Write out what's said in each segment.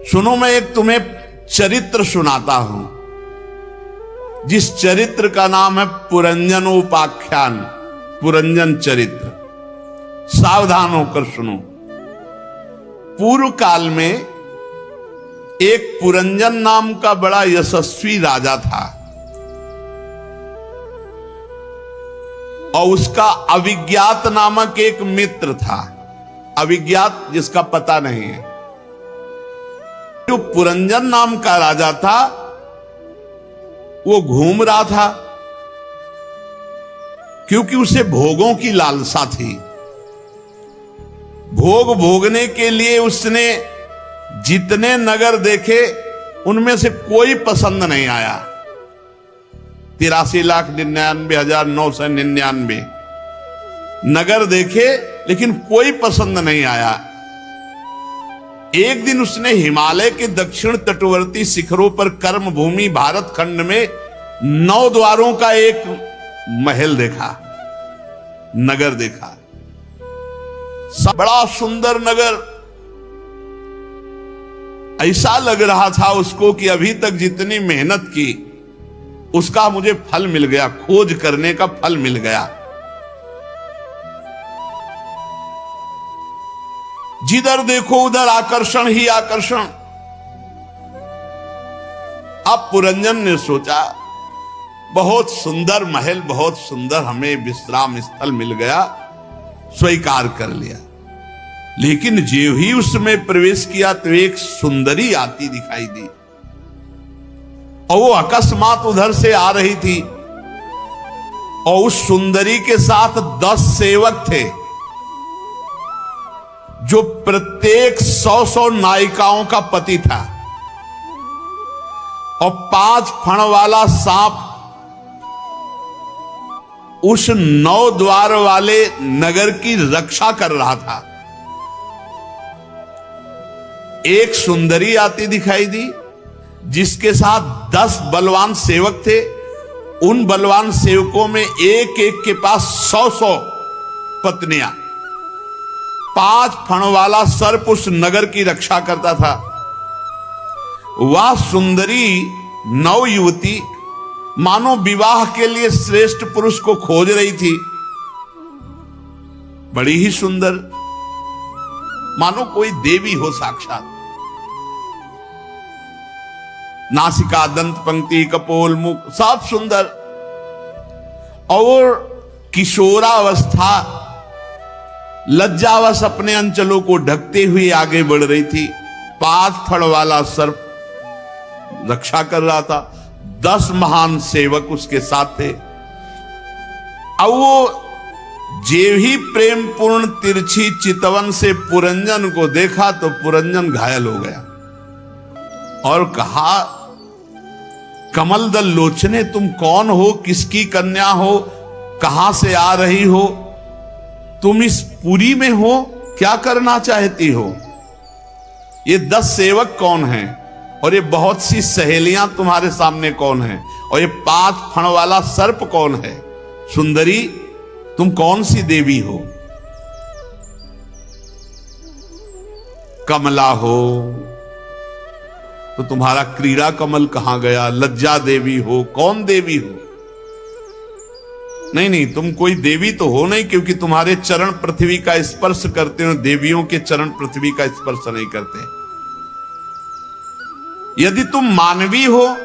सुनो, मैं एक तुम्हें चरित्र सुनाता हूं, जिस चरित्र का नाम है पुरंजनोपाख्यान, पुरंजन चरित्र। सावधान होकर सुनो। पूर्व काल में एक पुरंजन नाम का बड़ा यशस्वी राजा था और उसका अविज्ञात नामक एक मित्र था। अविज्ञात जिसका पता नहीं है। जो पुरंजन नाम का राजा था वो घूम रहा था क्योंकि उसे भोगों की लालसा थी। भोग भोगने के लिए उसने जितने नगर देखे उनमें से कोई पसंद नहीं आया। 83,99,999 नगर देखे लेकिन कोई पसंद नहीं आया। एक दिन उसने हिमालय के दक्षिण तटवर्ती शिखरों पर कर्म भूमि भारत खंड में 9 द्वारों का एक महल देखा, नगर देखा। सब बड़ा सुंदर नगर। ऐसा लग रहा था उसको कि अभी तक जितनी मेहनत की उसका मुझे फल मिल गया, खोज करने का फल मिल गया। जिधर देखो उधर आकर्षण ही आकर्षण। अब पुरंजन ने सोचा बहुत सुंदर महल, बहुत सुंदर हमें विश्राम स्थल मिल गया, स्वीकार कर लिया। लेकिन जो ही उसमें प्रवेश किया तो एक सुंदरी आती दिखाई दी और वो अकस्मात उधर से आ रही थी और उस सुंदरी के साथ 10 सेवक थे जो प्रत्येक 100 नायिकाओं का पति था और 5 फण वाला सांप उस 9 द्वार वाले नगर की रक्षा कर रहा था। एक सुंदरी आती दिखाई दी जिसके साथ 10 बलवान सेवक थे। उन बलवान सेवकों में एक एक के पास 100 पत्नियां। 5 फण वाला सर्प उस नगर की रक्षा करता था। वह सुंदरी नव युवती मानो विवाह के लिए श्रेष्ठ पुरुष को खोज रही थी। बड़ी ही सुंदर, मानो कोई देवी हो साक्षात। नासिका, दंत पंक्ति, कपोल, मुख सब सुंदर। और किशोरावस्था लज्जावश अपने अंचलों को ढकते हुए आगे बढ़ रही थी। 5 फण वाला सर्प रक्षा कर रहा था। 10 महान सेवक उसके साथ थे। अब वो जे ही प्रेम पूर्ण तिरछी चितवन से पुरंजन को देखा तो पुरंजन घायल हो गया और कहा, कमल दल लोचने, तुम कौन हो, किसकी कन्या हो, कहां से आ रही हो, तुम इस पुरी में हो, क्या करना चाहती हो? ये 10 सेवक कौन हैं और ये बहुत सी सहेलियां तुम्हारे सामने कौन हैं और ये 5 फण वाला सर्प कौन है? सुंदरी, तुम कौन सी देवी हो? कमला हो तो तुम्हारा क्रीड़ा कमल कहां गया? लज्जा देवी हो, कौन देवी हो? नहीं नहीं, तुम कोई देवी तो हो नहीं, क्योंकि तुम्हारे चरण पृथ्वी का स्पर्श करते हो। देवियों के चरण पृथ्वी का स्पर्श नहीं करते। यदि तुम मानवी हो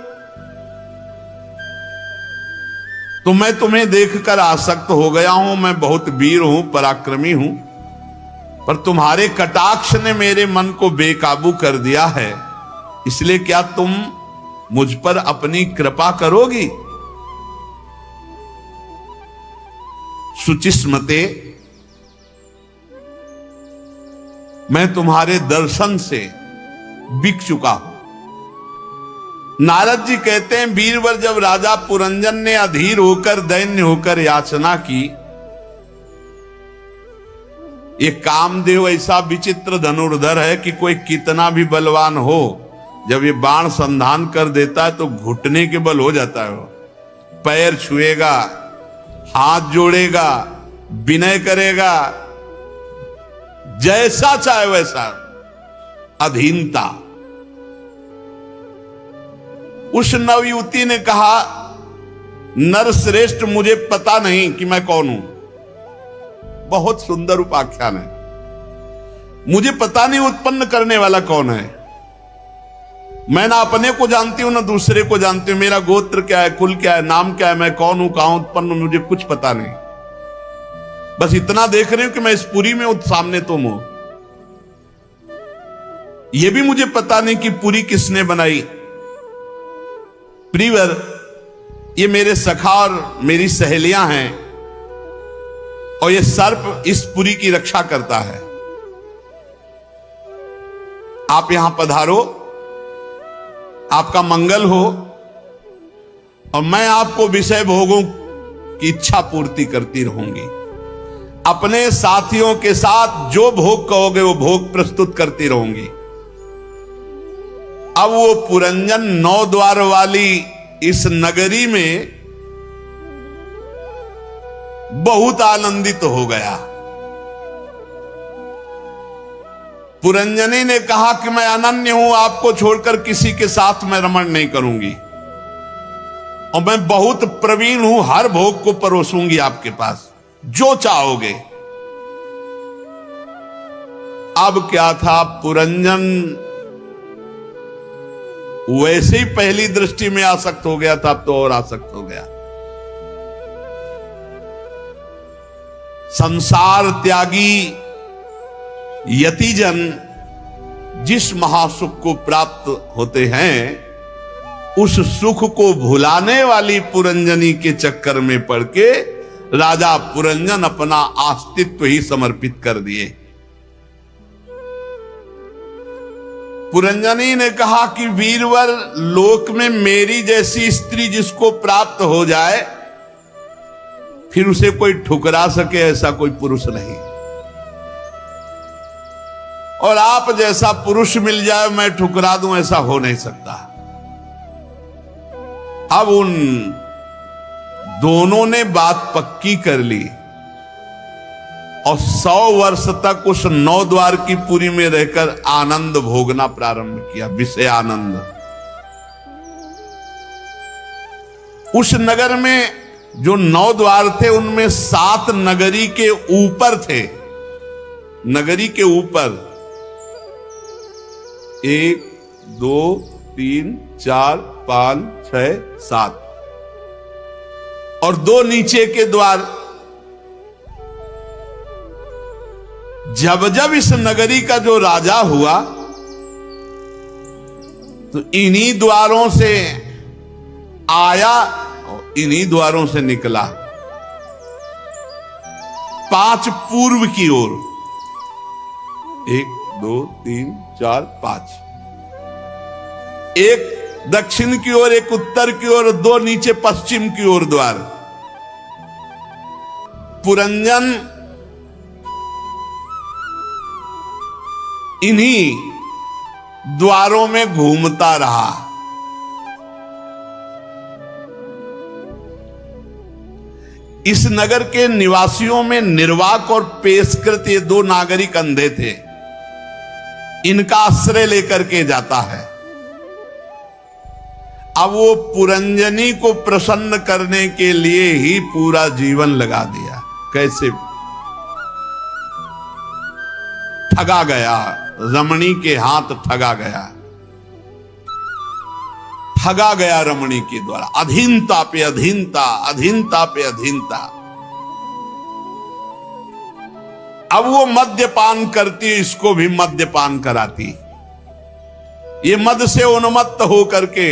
तो मैं तुम्हें देखकर आसक्त हो गया हूं। मैं बहुत वीर हूं, पराक्रमी हूं, पर तुम्हारे कटाक्ष ने मेरे मन को बेकाबू कर दिया है। इसलिए क्या तुम मुझ पर अपनी कृपा करोगी? सुचिस्मते, मैं तुम्हारे दर्शन से बिक चुका हूं। नारद जी कहते हैं, वीरवर जब राजा पुरंजन ने अधीर होकर, दैन्य होकर याचना की, ये कामदेव ऐसा विचित्र धनुर्धर है कि कोई कितना भी बलवान हो, जब ये बाण संधान कर देता है तो घुटने के बल हो जाता है। पैर छुएगा, हाथ जोड़ेगा, विनय करेगा, जैसा चाहे वैसा, अधीनता। उस नवयुवती ने कहा, नरश्रेष्ठ, मुझे पता नहीं कि मैं कौन हूं। बहुत सुंदर उपाख्यान है। मुझे पता नहीं उत्पन्न करने वाला कौन है। मैं ना अपने को जानती हूं ना दूसरे को जानती हूं। मेरा गोत्र क्या है, कुल क्या है, नाम क्या है, मैं कौन हूं, कहां उत्पन्न हूं, मुझे कुछ पता नहीं। बस इतना देख रही हूं कि मैं इस पुरी में सामने तुम हो। यह भी मुझे पता नहीं कि पुरी किसने बनाई। प्रियवर, ये मेरे सखा और मेरी सहेलियां हैं और ये सर्प इस पुरी की रक्षा करता है। आप यहां पधारो, आपका मंगल हो और मैं आपको विषय भोगों की इच्छा पूर्ति करती रहूंगी। अपने साथियों के साथ जो भोग कहोगे वो भोग प्रस्तुत करती रहूंगी। अब वो पुरंजन 9 द्वार वाली इस नगरी में बहुत आनंदित हो गया। पुरंजनी ने कहा कि मैं अनन्य हूं, आपको छोड़कर किसी के साथ मैं रमण नहीं करूंगी और मैं बहुत प्रवीण हूं, हर भोग को परोसूंगी आपके पास, जो चाहोगे। अब क्या था, पुरंजन वैसे ही पहली दृष्टि में आसक्त हो गया था, अब तो और आसक्त हो गया। संसार त्यागी यतिजन जिस महासुख को प्राप्त होते हैं, उस सुख को भुलाने वाली पुरंजनी के चक्कर में पड़ के राजा पुरंजन अपना अस्तित्व ही समर्पित कर दिए। पुरंजनी ने कहा कि वीरवर, लोक में मेरी जैसी स्त्री जिसको प्राप्त हो जाए फिर उसे कोई ठुकरा सके ऐसा कोई पुरुष नहीं, और आप जैसा पुरुष मिल जाए मैं ठुकरा दूं ऐसा हो नहीं सकता। अब उन दोनों ने बात पक्की कर ली और 100 वर्ष तक उस 9 द्वार की पुरी में रहकर आनंद भोगना प्रारंभ किया, विषय आनंद। उस नगर में जो 9 द्वार थे उनमें 7 नगरी के ऊपर थे। नगरी के ऊपर 1 2 3 4 5 6 7 और 2 नीचे के द्वार। जब जब इस नगरी का जो राजा हुआ तो इन्हीं द्वारों से आया और इन्हीं द्वारों से निकला। 5 पूर्व की ओर, 1 2 3 4 5, एक दक्षिण की ओर, एक उत्तर की ओर, 2 नीचे पश्चिम की ओर द्वार। पुरंजन इन्हीं द्वारों में घूमता रहा। इस नगर के निवासियों में निर्वाक और पेशकृत ये 2 नागरिक अंधे थे। इनका आश्रय लेकर के जाता है। अब वो पुरंजनी को प्रसन्न करने के लिए ही पूरा जीवन लगा दिया। कैसे ठगा गया, रमणी के हाथ ठगा गया, ठगा गया रमणी के द्वारा। अधीनता पे अधीनता, अधीनता पे अधीनता। अब वो मद्यपान करती, इसको भी मद्यपान कराती। ये मद से उन्मत्त हो करके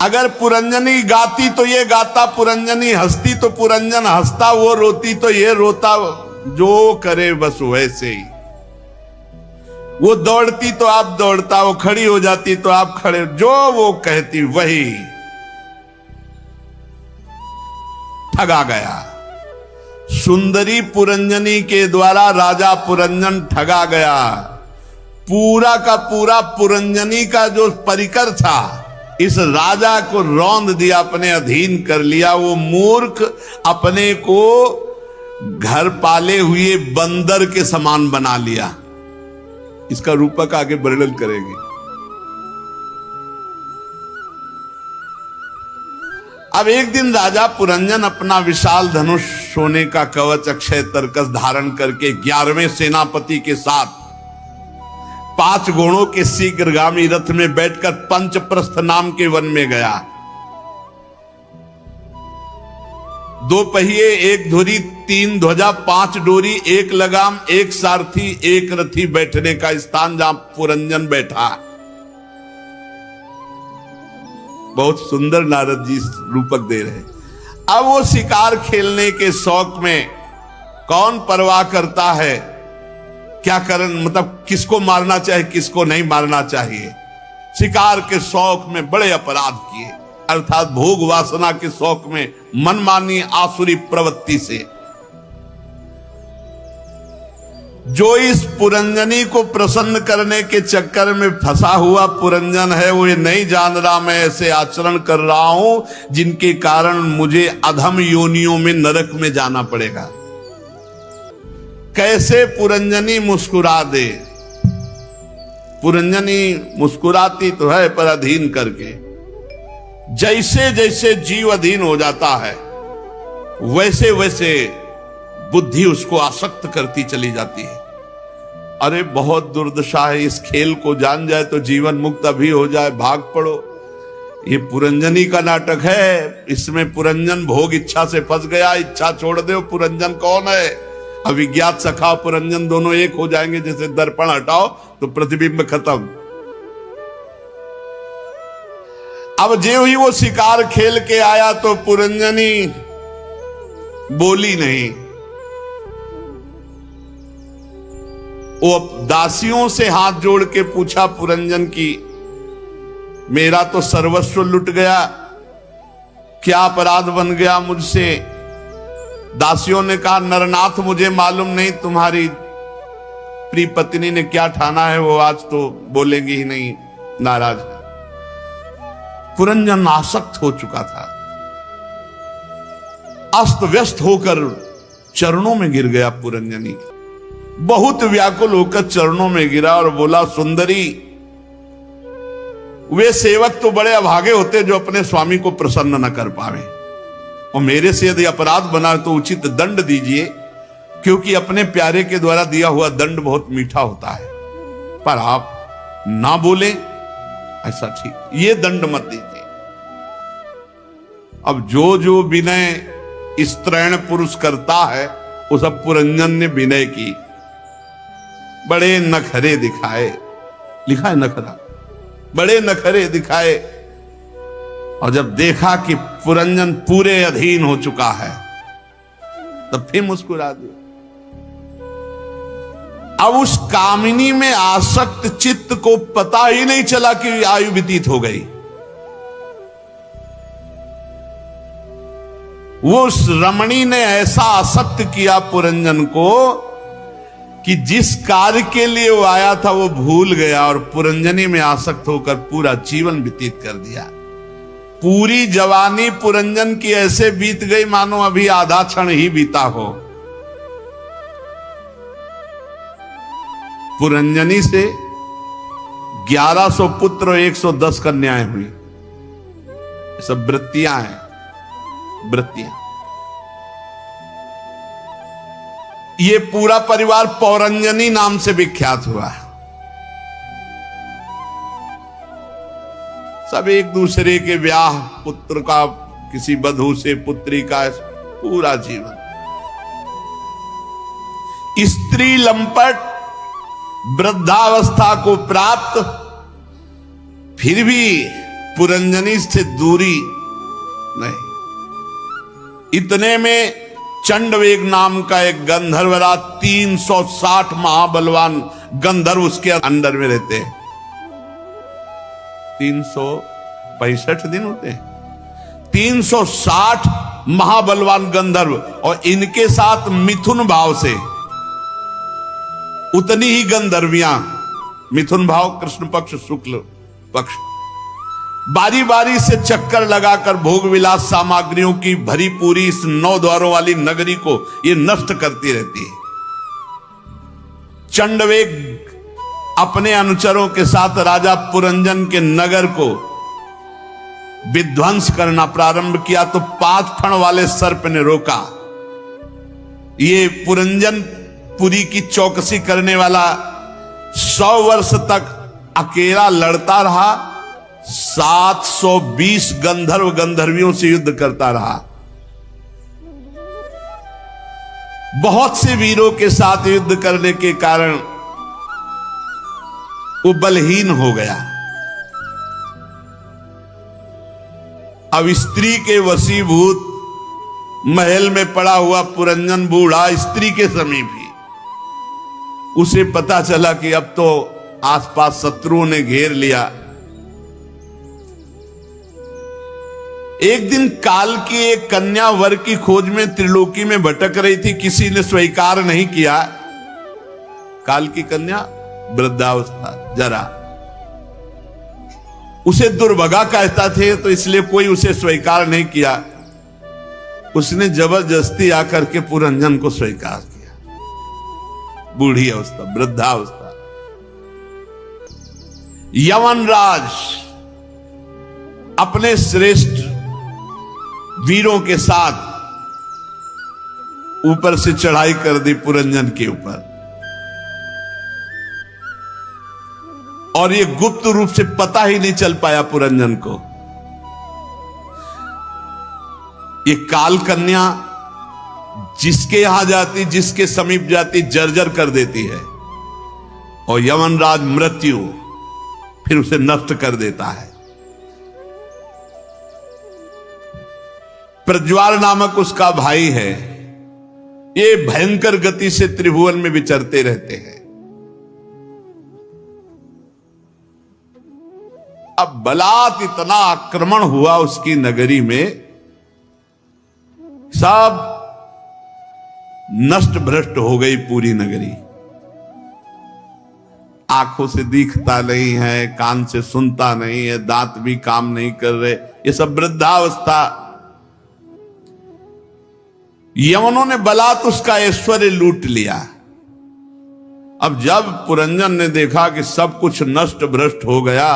अगर पुरंजनी गाती तो ये गाता, पुरंजनी हंसती तो पुरंजन हंसता, वो रोती तो ये रोता, जो करे बस वैसे ही। वो दौड़ती तो आप दौड़ता, वो खड़ी हो जाती तो आप खड़े, जो वो कहती वही। ठगा गया। सुंदरी पुरंजनी के द्वारा राजा पुरंजन ठगा गया। पूरा का पूरा पुरंजनी का जो परिकर था इस राजा को रौंद दिया, अपने अधीन कर लिया। वो मूर्ख अपने को घर पाले हुए बंदर के समान बना लिया। इसका रूपक आगे वर्णन करेंगे। अब एक दिन राजा पुरंजन अपना विशाल धनुष, सोने का कवच, अक्षय तरकस धारण करके 11वें सेनापति के साथ 5 घोड़ों के शीघ्रगामी रथ में बैठकर पंचप्रस्थ नाम के वन में गया। 2 पहिए, 1 धुरी, 3 ध्वजा, 5 डोरी, 1 लगाम, 1 सारथी, 1 रथी बैठने का स्थान जहां पुरंजन बैठा। बहुत सुंदर नारद जी रूपक दे रहे। अब वो शिकार खेलने के शौक में कौन परवाह करता है क्या करन, मतलब किसको मारना चाहिए किसको नहीं मारना चाहिए। शिकार के शौक में बड़े अपराध किए, अर्थात भोग वासना के शौक में मनमानी आसुरी प्रवृत्ति से। जो इस पुरंजनी को प्रसन्न करने के चक्कर में फंसा हुआ पुरंजन है, वो ये नहीं जान रहा मैं ऐसे आचरण कर रहा हूं जिनके कारण मुझे अधम योनियों में, नरक में जाना पड़ेगा। कैसे पुरंजनी मुस्कुरा दे। पुरंजनी मुस्कुराती तो है पर अधीन करके। जैसे जैसे जीव अधीन हो जाता है वैसे वैसे बुद्धि उसको आसक्त करती चली जाती है। अरे बहुत दुर्दशा है, इस खेल को जान जाए तो जीवन मुक्त अभी हो जाए, भाग पड़ो। ये पुरंजनी का नाटक है, इसमें पुरंजन भोग इच्छा से फंस गया। इच्छा छोड़ दो, पुरंजन कौन है? अविज्ञात सखा पुरंजन दोनों एक हो जाएंगे। जैसे दर्पण हटाओ तो प्रतिबिंब खत्म। अब जो ही वो शिकार खेल के आया तो पुरंजनी बोली नहीं। वो दासियों से हाथ जोड़ के पूछा पुरंजन की, मेरा तो सर्वस्व लुट गया, क्या अपराध बन गया मुझसे? दासियों ने कहा, नरनाथ मुझे मालूम नहीं तुम्हारी प्रिय पत्नी ने क्या ठाना है, वो आज तो बोलेंगी ही नहीं, नाराज है। पुरंजन आसक्त हो चुका था, अस्त व्यस्त होकर चरणों में गिर गया। पुरंजनी बहुत व्याकुल होकर चरणों में गिरा और बोला, सुंदरी, वे सेवक तो बड़े अभागे होते जो अपने स्वामी को प्रसन्न न कर पावे, और मेरे से यदि अपराध बना तो उचित दंड दीजिए, क्योंकि अपने प्यारे के द्वारा दिया हुआ दंड बहुत मीठा होता है। पर आप ना बोले ऐसा ठीक, ये दंड मत दीजिए। अब जो जो विनय स्त्रैण पुरुष करता है वो सब पुरंजन ने विनय की। बड़े नखरे दिखाए, लिखा है नखरा, बड़े नखरे दिखाए। और जब देखा कि पुरंजन पूरे अधीन हो चुका है तब फिर मुस्कुरा दिया। अब उस कामिनी में आसक्त चित्त को पता ही नहीं चला कि आयु व्यतीत हो गई। वो उस रमणी ने ऐसा आसक्त किया पुरंजन को कि जिस कार्य के लिए वो आया था वो भूल गया और पुरंजनी में आसक्त होकर पूरा जीवन व्यतीत कर दिया। पूरी जवानी पुरंजन की ऐसे बीत गई मानो अभी आधा क्षण ही बीता हो। पुरंजनी से 1100 पुत्र और 110 कन्याएं हुई। ये सब वृत्तियां हैं, वृत्तियां। ये पूरा परिवार पौरंजनी नाम से विख्यात हुआ है। सब एक दूसरे के ब्याह, पुत्र का किसी बधू से, पुत्री का, पूरा जीवन। स्त्री लंपट, वृद्धावस्था को प्राप्त, फिर भी पुरंजनी से दूरी नहीं। इतने में चंडवेग नाम का एक गंधर्वराज, 360 महाबलवान गंधर्व उसके अंदर में रहते हैं। 365 दिन होते हैं। 360 महाबलवान गंधर्व, और इनके साथ मिथुन भाव से उतनी ही गंधर्वियां। मिथुन भाव कृष्ण पक्ष, शुक्ल पक्ष। बारी बारी से चक्कर लगाकर भोग विलास सामग्रियों की भरी पूरी इस 9 द्वारों वाली नगरी को ये नष्ट करती रहती है। चंडवेग अपने अनुचरों के साथ राजा पुरंजन के नगर को विध्वंस करना प्रारंभ किया तो 5 फण वाले सर्प ने रोका। ये पुरंजनपुरी की चौकसी करने वाला 100 वर्ष तक अकेला लड़ता रहा, 720 गंधर्व गंधर्वियों से युद्ध करता रहा, बहुत से वीरों के साथ युद्ध करने के कारण वो बलहीन हो गया। अब स्त्री के वशीभूत महल में पड़ा हुआ पुरंजन बूढ़ा स्त्री के समीप ही, उसे पता चला कि अब तो आसपास शत्रुओं ने घेर लिया। एक दिन काल की एक कन्या वर की खोज में त्रिलोकी में भटक रही थी, किसी ने स्वीकार नहीं किया। काल की कन्या वृद्धावस्था, जरा, उसे दुर्भगा कहता थे तो इसलिए कोई उसे स्वीकार नहीं किया। उसने जबरदस्ती आकर के पुरंजन को स्वीकार किया। बूढ़ी अवस्था, वृद्धावस्था। यमनराज अपने श्रेष्ठ वीरों के साथ ऊपर से चढ़ाई कर दी पुरंजन के ऊपर, और ये गुप्त रूप से पता ही नहीं चल पाया पुरंजन को। ये काल कन्या जिसके यहां जाती, जिसके समीप जाती, जर्जर कर देती है, और यमनराज मृत्यु फिर उसे नष्ट कर देता है। प्रज्वाल नामक उसका भाई है। ये भयंकर गति से त्रिभुवन में विचरते रहते हैं। अब बलात् इतना आक्रमण हुआ उसकी नगरी में, सब नष्ट भ्रष्ट हो गई पूरी नगरी। आंखों से दिखता नहीं है, कान से सुनता नहीं है, दांत भी काम नहीं कर रहे, ये सब वृद्धावस्था। यमनों ने बलात् उसका ऐश्वर्य लूट लिया। अब जब पुरंजन ने देखा कि सब कुछ नष्ट भ्रष्ट हो गया,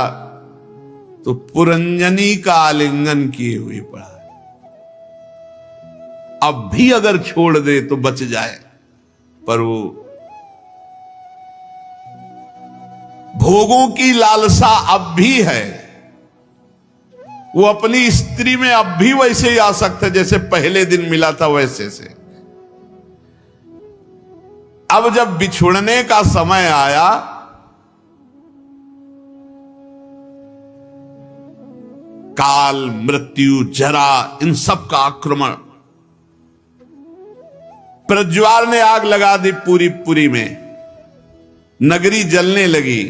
तो पुरंजनी का आलिंगन किए हुए पड़ा। अब भी अगर छोड़ दे तो बच जाए, पर वो भोगों की लालसा अब भी है। वो अपनी स्त्री में अब भी वैसे ही आसक्त है जैसे पहले दिन मिला था वैसे से। अब जब बिछुड़ने का समय आया, काल, मृत्यु, जरा, इन सब का आक्रमण। प्रज्वाल ने आग लगा दी पूरी पुरी में, नगरी जलने लगी।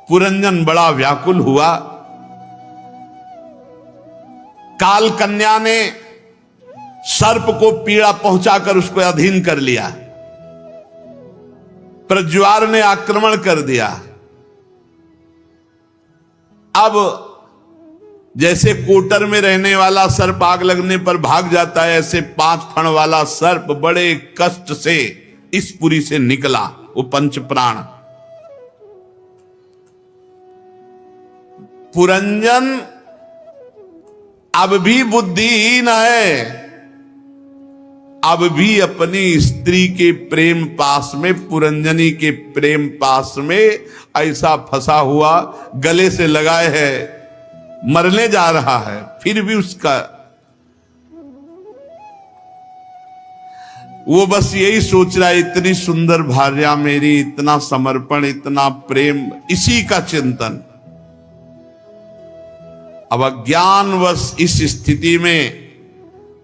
पुरंजन बड़ा व्याकुल हुआ। काल कन्या ने सर्प को पीड़ा पहुंचाकर उसको अधीन कर लिया। प्रज्वाल ने आक्रमण कर दिया। अब जैसे कोटर में रहने वाला सर्प आग लगने पर भाग जाता है, ऐसे 5 फण वाला सर्प बड़े कष्ट से इस पुरी से निकला, वो पंच प्राण। पुरंजन अब भी बुद्धिहीन है, अब भी अपनी स्त्री के प्रेम पास में, पुरंजनी के प्रेम पास में ऐसा फंसा हुआ, गले से लगाए है, मरने जा रहा है। फिर भी उसका वो बस यही सोच रहा है, इतनी सुंदर भार्या मेरी, इतना समर्पण, इतना प्रेम, इसी का चिंतन। अब अज्ञानवश इस स्थिति में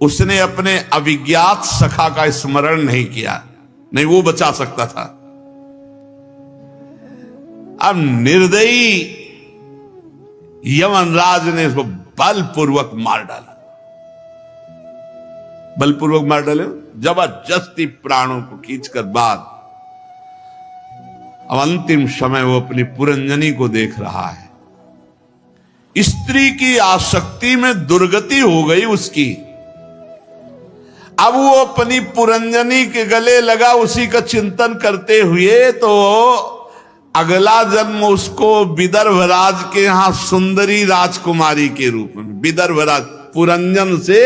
उसने अपने अविज्ञात सखा का स्मरण नहीं किया, नहीं वो बचा सकता था। अब निर्दयी यमनराज ने इसको बलपूर्वक मार डाला। बलपूर्वक मार डाले, जबरदस्ती प्राणों को खींचकर बाद। अब अंतिम समय वो अपनी पुरंजनी को देख रहा है। स्त्री की आसक्ति में दुर्गति हो गई उसकी। अब वो अपनी पुरंजनी के गले लगा, उसी का चिंतन करते हुए तो अगला जन्म उसको विदर्भ राज के यहां सुंदरी राजकुमारी के रूप में, विदर्भ राज पुरंजन से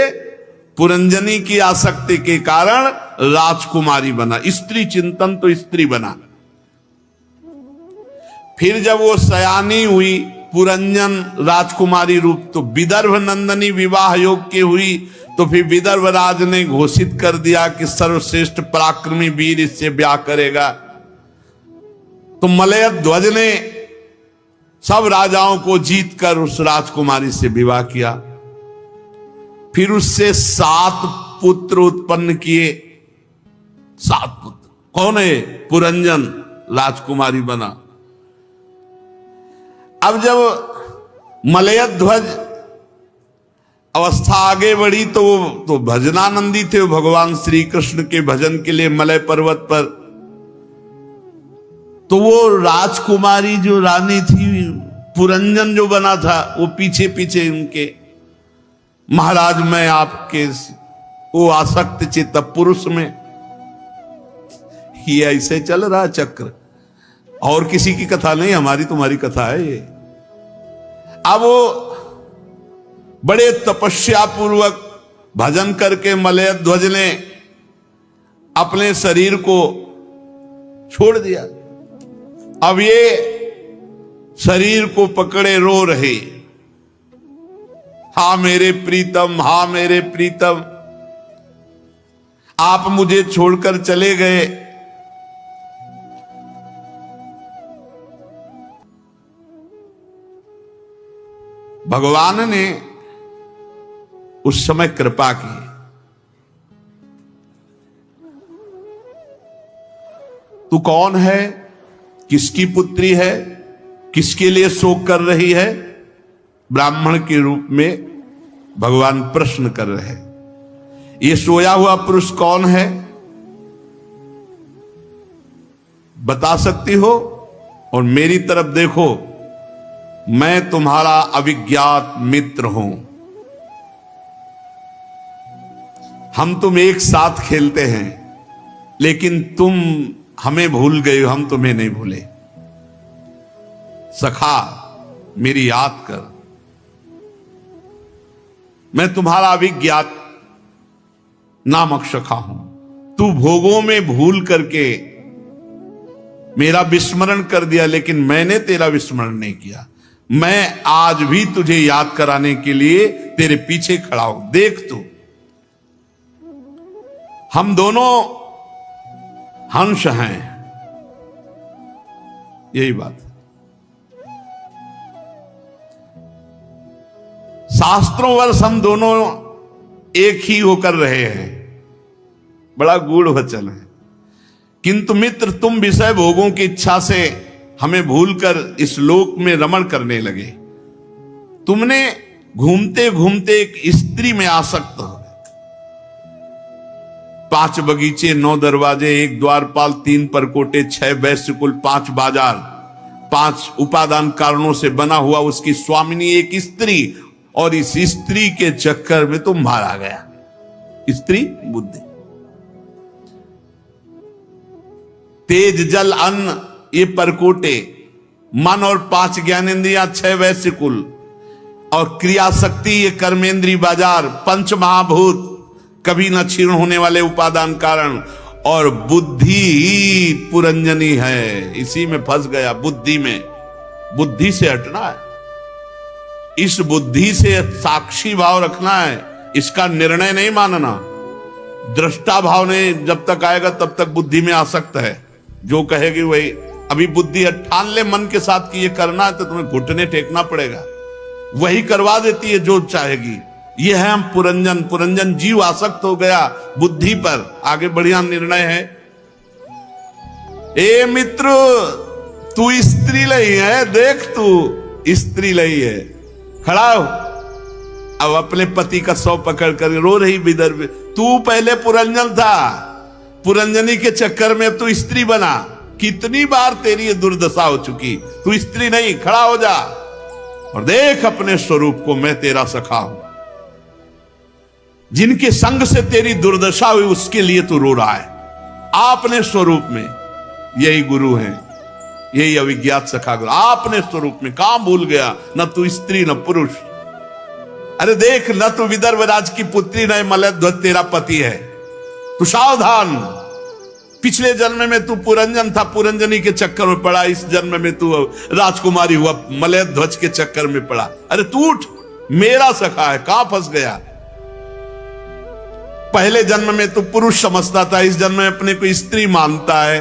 पुरंजनी की आसक्ति के कारण राजकुमारी बना, स्त्री चिंतन तो स्त्री बना। फिर जब वो सयानी हुई पुरंजन राजकुमारी रूप, तो विदर्भ नंदनी विवाह योग की हुई, तो फिर विदर्भ राज ने घोषित कर दिया कि सर्वश्रेष्ठ पराक्रमी वीर इससे ब्याह करेगा। तो मलय ध्वज ने सब राजाओं को जीतकर उस राजकुमारी से विवाह किया। फिर उससे 7 पुत्र उत्पन्न किए। 7 पुत्र कौन है? पुरंजन राजकुमारी बना। अब जब मलय ध्वज अवस्था आगे बढ़ी तो भजनानंदी थे, भगवान श्री कृष्ण के भजन के लिए मलय पर्वत पर। तो वो राजकुमारी जो रानी थी, पुरंजन जो बना था, वो पीछे पीछे उनके, महाराज मैं आपके वो आसक्त चित्त पुरुष में, ये ऐसे चल रहा चक्र, और किसी की कथा नहीं, हमारी तुम्हारी कथा है ये। अब वो बड़े तपस्या पूर्वक भजन करके मलय ध्वज ने अपने शरीर को छोड़ दिया। अब ये शरीर को पकड़े रो रहे, हा मेरे प्रीतम, हा मेरे प्रीतम, आप मुझे छोड़कर चले गए। भगवान ने उस समय कृपा की। तू कौन है? किसकी पुत्री है? किसके लिए शोक कर रही है? ब्राह्मण के रूप में भगवान प्रश्न कर रहे हैं। ये सोया हुआ पुरुष कौन है? बता सकती हो? और मेरी तरफ देखो, मैं तुम्हारा अविज्ञात मित्र हूं। हम तुम एक साथ खेलते हैं, लेकिन तुम हमें भूल गए हो, हम तुम्हें नहीं भूले। सखा मेरी याद कर, मैं तुम्हारा अविज्ञात नामक सखा हूं। तू भोगों में भूल करके मेरा विस्मरण कर दिया, लेकिन मैंने तेरा विस्मरण नहीं किया। मैं आज भी तुझे याद कराने के लिए तेरे पीछे खड़ा हूं। देख तू, हम दोनों हंस हैं, यही बात है। शास्त्रों वर्ष हम दोनों एक ही होकर रहे हैं, बड़ा गूढ़ वचन है। किंतु मित्र, तुम विषय भोगों की इच्छा से हमें भूलकर इस लोक में रमण करने लगे। तुमने घूमते घूमते एक स्त्री में आसक्त हो गए। 5 बगीचे, 9 दरवाजे, 1 द्वारपाल, 3 परकोटे, 6 वैश्य कुल, 5 बाजार, 5 उपादान कारणों से बना हुआ उसकी स्वामिनी एक स्त्री, और इस स्त्री के चक्कर में तुम मारा गया। स्त्री बुद्धि, तेज जल अन्न ये परकोटे, मन और 5 ज्ञानेंद्रियां, 6 वैश्य कुल, और क्रिया शक्ति ये कर्मेंद्री बाजार, 5 महाभूत, कभी न क्षीण होने वाले उपादान कारण, और बुद्धि ही पुरंजनी है। इसी में फंस गया, बुद्धि में। बुद्धि से हटना है, इस बुद्धि से साक्षी भाव रखना है, इसका निर्णय नहीं मानना। दृष्टा भाव ने जब तक आएगा तब तक बुद्धि में आसक्त है, जो कहेगी वही। अभी बुद्धि ठान ले मन के साथ कि ये करना है, तो तुम्हें घुटने टेकना पड़ेगा, वही करवा देती है जो चाहेगी। ये है हम पुरंजन। पुरंजन जीव आसक्त हो गया बुद्धि पर, आगे बढ़िया निर्णय है। ए मित्र, तू स्त्री लई है, देख तू स्त्री लई है। खड़ा हो, अब अपने पति का सौ पकड़ कर रो रही विदर्भ। तू पहले पुरंजन था, पुरंजनी के चक्कर में अब तू स्त्री बना। कितनी बार तेरी ये दुर्दशा हो चुकी, तू स्त्री नहीं। खड़ा हो जा और देख अपने स्वरूप को, मैं तेरा सखा हूं। जिनके संग से तेरी दुर्दशा हुई उसके लिए तू रो रहा है। अपने स्वरूप में यही गुरु हैं, यही अविज्ञात सखा गुरु आपने स्वरूप में कहां भूल गया, न तू स्त्री न पुरुष। अरे देख, न तू विदर्भ राज की पुत्री न मलयध्वज तेरा पति है, तू सावधान। पिछले जन्म में तू पुरंजन था, पुरंजनी के चक्कर में पड़ा, इस जन्म में तू राजकुमारी हुआ, मलयध्वज के चक्कर में पड़ा। अरे तू उठ, मेरा सखा है, कहां फंस गया। पहले जन्म में तू पुरुष समझता था, इस जन्म में अपने को स्त्री मानता है।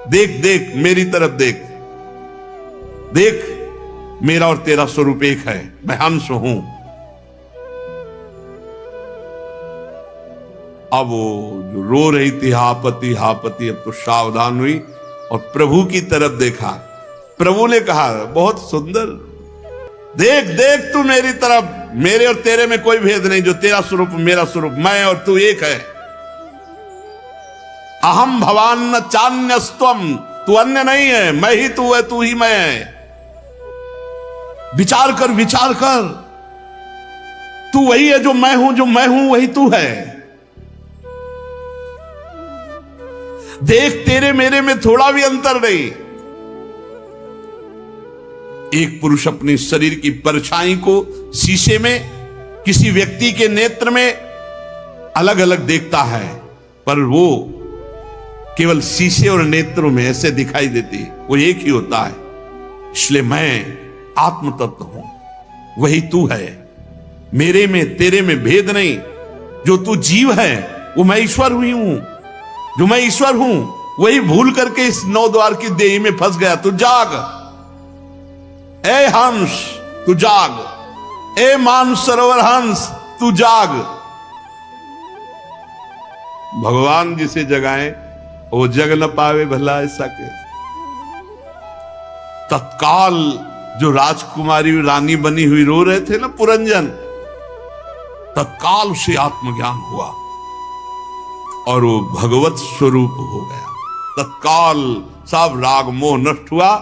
देख देख, मेरी तरफ देख, देख, मेरा और तेरा स्वरूप एक है, मैं हंस हूं। अब वो जो रो रही थी हापति हापति, अब तो सावधान हुई और प्रभु की तरफ देखा। प्रभु ने कहा, बहुत सुंदर, देख देख तू मेरी तरफ, मेरे और तेरे में कोई भेद नहीं, जो तेरा स्वरूप मेरा स्वरूप, मैं और तू एक है। अहम भवान न चान्यस्त्वम, तू अन्य नहीं है, मैं ही तू है, तू ही मैं है। विचार कर, विचार कर, तू वही है जो मैं हूं, जो मैं हूं वही तू है। देख, तेरे मेरे में थोड़ा भी अंतर नहीं। एक पुरुष अपने शरीर की परछाई को शीशे में किसी व्यक्ति के नेत्र में अलग अलग देखता है, पर वो केवल शीशे और नेत्रों में ऐसे दिखाई देती है, वो एक ही होता है। इसलिए मैं आत्म तत्व हूं, वही तू है, मेरे में तेरे में भेद नहीं। जो तू जीव है वो मैं ईश्वर हुई हूं, जो मैं ईश्वर हूं वही भूल करके इस नौ द्वार की देही में फंस गया। तू जाग, ए हंस तू जाग, ए मान सरोवर हंस तू जाग। भगवान जिसे जगाए वो जग न पावे, भला ऐसा कैसे। तत्काल जो राजकुमारी रानी बनी हुई रो रहे थे ना पुरंजन, तत्काल उसे आत्मज्ञान हुआ और वो भगवत स्वरूप हो गया। तत्काल सब राग मोह नष्ट हुआ,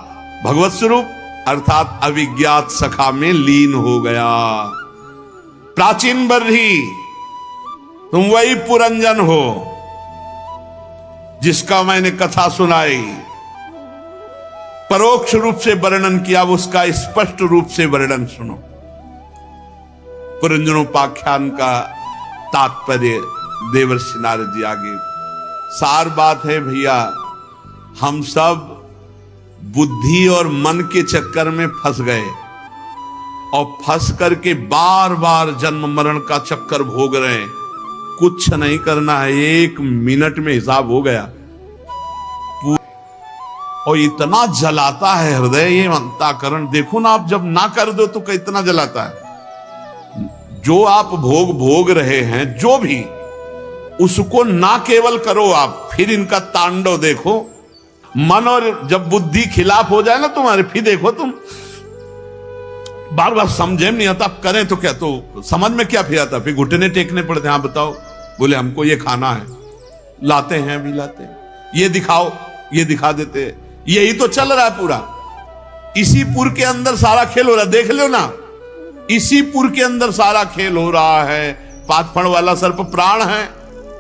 भगवत स्वरूप अर्थात अविज्ञात सखा में लीन हो गया। प्राचीन बर्ही, तुम वही पुरंजन हो जिसका मैंने कथा सुनाई, परोक्ष रूप से वर्णन किया, उसका स्पष्ट रूप से वर्णन सुनो। पुरंजनोपाख्यान का तात्पर्य देवर्षि नारद जी आगे सार बात है। भैया, हम सब बुद्धि और मन के चक्कर में फंस गए और फंस करके बार बार जन्म मरण का चक्कर भोग रहे हैं। कुछ नहीं करना है, 1 मिनट में हिसाब हो गया। और इतना जलाता है हृदय, ये अंतःकरण, देखो ना आप जब ना कर दो तो कितना जलाता है। जो आप भोग रहे हैं, जो भी, उसको ना केवल करो आप, फिर इनका तांडव देखो। मन और जब बुद्धि खिलाफ हो जाए ना तुम्हारे, फिर देखो तुम बार बार समझे नहीं आता, आप करें तो क्या, तो समझ में क्या फिर आता, फिर घुटने टेकने पड़ते हैं। हाँ बताओ, बोले हमको ये खाना है, लाते हैं भी लाते हैं, ये दिखाओ, ये दिखा देते हैं। यही तो चल रहा है पूरा, इसी पुर के अंदर सारा खेल हो रहा है, देख लो ना, इसी पुर के अंदर सारा खेल हो रहा है। 5 फण वाला सर्प प्राण है,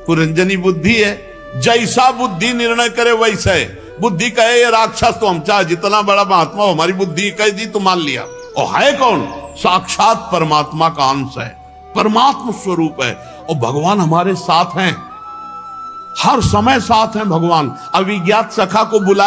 पुरंजनी बुद्धि है। जैसा बुद्धि निर्णय करे वैसे, बुद्धि कहे ये राक्षस, तो हम चाहे जितना बड़ा महात्मा हो, हमारी बुद्धि कह दी तो मान लिया। और है कौन? साक्षात परमात्मा का अंश है, परमात्मा स्वरूप है। और भगवान हमारे साथ हैं, हर समय साथ हैं भगवान। अविज्ञात सखा को बुलाया।